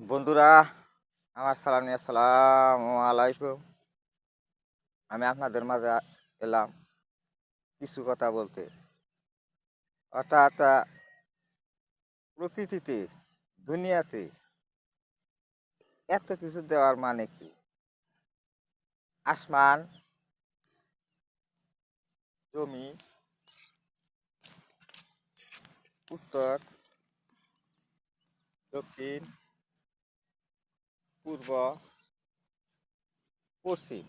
বন্ধুরা, আমার সালাম নিয়ে আসসালামু আলাইকুম। আমি আপনাদের মাঝে এলাম কিছু কথা বলতে। অর্থাৎ প্রকৃতিতে, দুনিয়াতে এত কিছু দেওয়ার মানে কি? আসমান, জমি, উত্তর, দক্ষিণ, পূর্ব, পশ্চিম,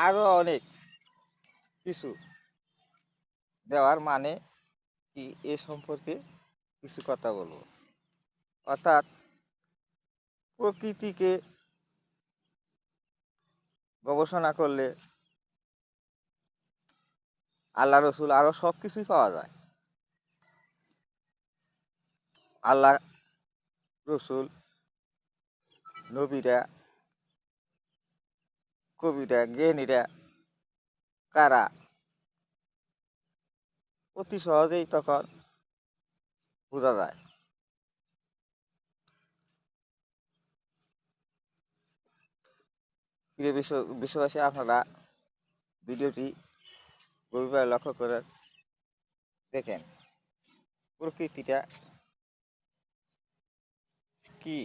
আরও অনেক কিছু দেওয়ার মানে কি এ সম্পর্কে কিছু কথা বলবো। অর্থাৎ প্রকৃতিকে গবেষণা করলে আল্লাহ রসুল আরও সব কিছুই পাওয়া যায়। আল্লাহ রসুল, নবীরা, কবিরা, জ্ঞানীরা কারা অতি সহজেই তখন বোঝা যায়। প্রিয় বিশ্ববাসী, আপনারা ভিডিওটি গভীরভাবে লক্ষ্য করে দেখেন প্রকৃতিটা কি